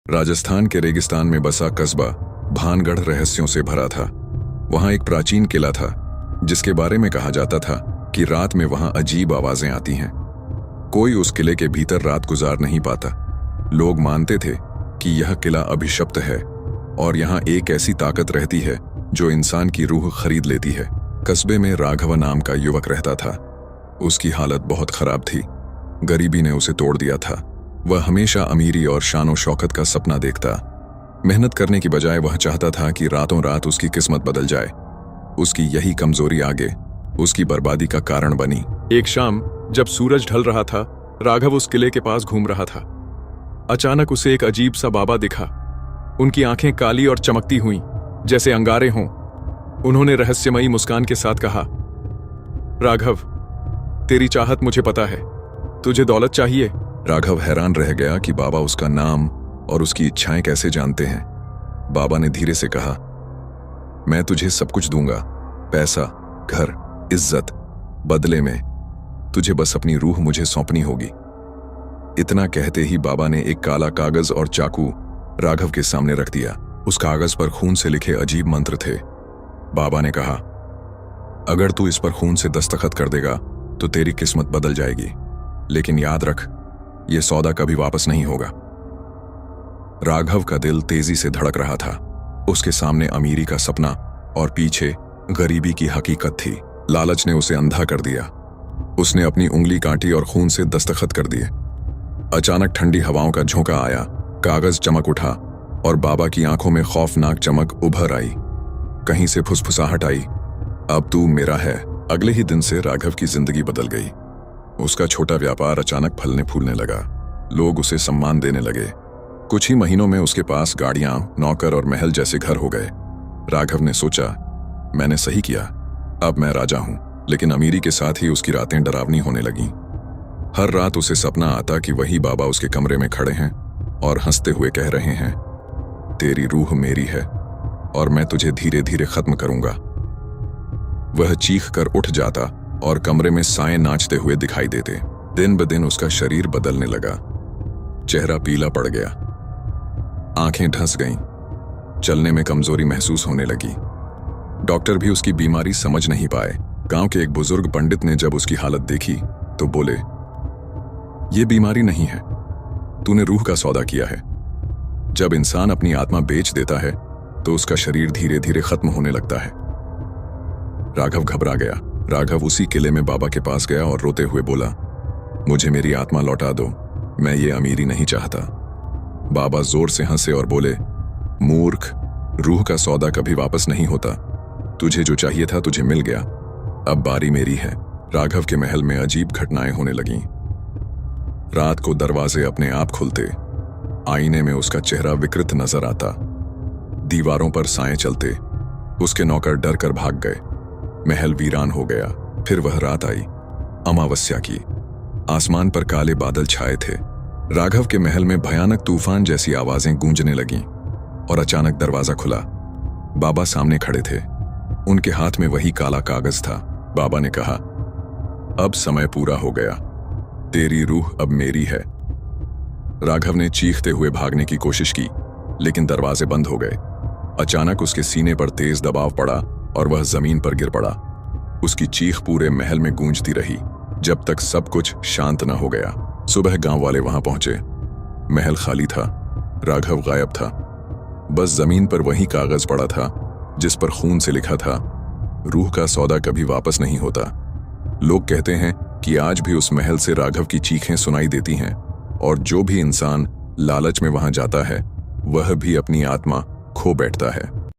राजस्थान के रेगिस्तान में बसा कस्बा भानगढ़ रहस्यों से भरा था। वहां एक प्राचीन किला था जिसके बारे में कहा जाता था कि रात में वहां अजीब आवाजें आती हैं। कोई उस किले के भीतर रात गुजार नहीं पाता। लोग मानते थे कि यह किला अभिशप्त है और यहां एक ऐसी ताकत रहती है जो इंसान की रूह खरीद लेती है। कस्बे में राघव नाम का युवक रहता था। उसकी हालत बहुत खराब थी। गरीबी ने उसे तोड़ दिया था। वह हमेशा अमीरी और शानो शौकत का सपना देखता। मेहनत करने की बजाय वह चाहता था कि रातों रात उसकी किस्मत बदल जाए। उसकी यही कमजोरी आगे उसकी बर्बादी का कारण बनी। एक शाम जब सूरज ढल रहा था, राघव उस किले के पास घूम रहा था। अचानक उसे एक अजीब सा बाबा दिखा। उनकी आंखें काली और चमकती हुईं, जैसे अंगारे हों। उन्होंने रहस्यमयी मुस्कान के साथ कहा, राघव, तेरी चाहत मुझे पता है। तुझे दौलत चाहिए? राघव हैरान रह गया कि बाबा उसका नाम और उसकी इच्छाएं कैसे जानते हैं। बाबा ने धीरे से कहा, मैं तुझे सब कुछ दूंगा, पैसा, घर, इज्जत। बदले में तुझे बस अपनी रूह मुझे सौंपनी होगी। इतना कहते ही बाबा ने एक काला कागज और चाकू राघव के सामने रख दिया। उस कागज पर खून से लिखे अजीब मंत्र थे। बाबा ने कहा, अगर तू इस पर खून से दस्तखत कर देगा तो तेरी किस्मत बदल जाएगी, लेकिन याद रख, यह सौदा कभी वापस नहीं होगा। राघव का दिल तेजी से धड़क रहा था। उसके सामने अमीरी का सपना और पीछे गरीबी की हकीकत थी। लालच ने उसे अंधा कर दिया। उसने अपनी उंगली काटी और खून से दस्तखत कर दिए। अचानक ठंडी हवाओं का झोंका आया, कागज चमक उठा और बाबा की आंखों में खौफनाक चमक उभर आई। कहीं से फुसफुसाहट आई, अब तू मेरा है। अगले ही दिन से राघव की जिंदगी बदल गई। उसका छोटा व्यापार अचानक फलने फूलने लगा। लोग उसे सम्मान देने लगे। कुछ ही महीनों में उसके पास गाड़ियां, नौकर और महल जैसे घर हो गए। राघव ने सोचा, मैंने सही किया, अब मैं राजा हूं। लेकिन अमीरी के साथ ही उसकी रातें डरावनी होने लगीं। हर रात उसे सपना आता कि वही बाबा उसके कमरे में खड़े हैं और हंसते हुए कह रहे हैं, तेरी रूह मेरी है और मैं तुझे धीरे धीरे खत्म करूंगा। वह चीख कर उठ जाता और कमरे में साए नाचते हुए दिखाई देते। दिन ब दिन उसका शरीर बदलने लगा। चेहरा पीला पड़ गया, आंखें ढस गईं, चलने में कमजोरी महसूस होने लगी। डॉक्टर भी उसकी बीमारी समझ नहीं पाए। गांव के एक बुजुर्ग पंडित ने जब उसकी हालत देखी तो बोले, यह बीमारी नहीं है, तूने रूह का सौदा किया है। जब इंसान अपनी आत्मा बेच देता है तो उसका शरीर धीरे धीरे खत्म होने लगता है। राघव घबरा गया। राघव उसी किले में बाबा के पास गया और रोते हुए बोला, मुझे मेरी आत्मा लौटा दो, मैं ये अमीरी नहीं चाहता। बाबा जोर से हंसे और बोले, मूर्ख, रूह का सौदा कभी वापस नहीं होता। तुझे जो चाहिए था तुझे मिल गया, अब बारी मेरी है। राघव के महल में अजीब घटनाएं होने लगीं। रात को दरवाजे अपने आप खुलते, आईने में उसका चेहरा विकृत नजर आता, दीवारों पर साए चलते। उसके नौकर डर कर भाग गए। महल वीरान हो गया। फिर वह रात आई, अमावस्या की। आसमान पर काले बादल छाए थे। राघव के महल में भयानक तूफान जैसी आवाजें गूंजने लगीं और अचानक दरवाजा खुला। बाबा सामने खड़े थे। उनके हाथ में वही काला कागज था। बाबा ने कहा, अब समय पूरा हो गया, तेरी रूह अब मेरी है। राघव ने चीखते हुए भागने की कोशिश की, लेकिन दरवाजे बंद हो गए। अचानक उसके सीने पर तेज दबाव पड़ा और वह जमीन पर गिर पड़ा। उसकी चीख पूरे महल में गूंजती रही जब तक सब कुछ शांत न हो गया। सुबह गांव वाले वहां पहुंचे। महल खाली था, राघव गायब था। बस जमीन पर वही कागज पड़ा था जिस पर खून से लिखा था, रूह का सौदा कभी वापस नहीं होता। लोग कहते हैं कि आज भी उस महल से राघव की चीखें सुनाई देती हैं और जो भी इंसान लालच में वहां जाता है वह भी अपनी आत्मा खो बैठता है।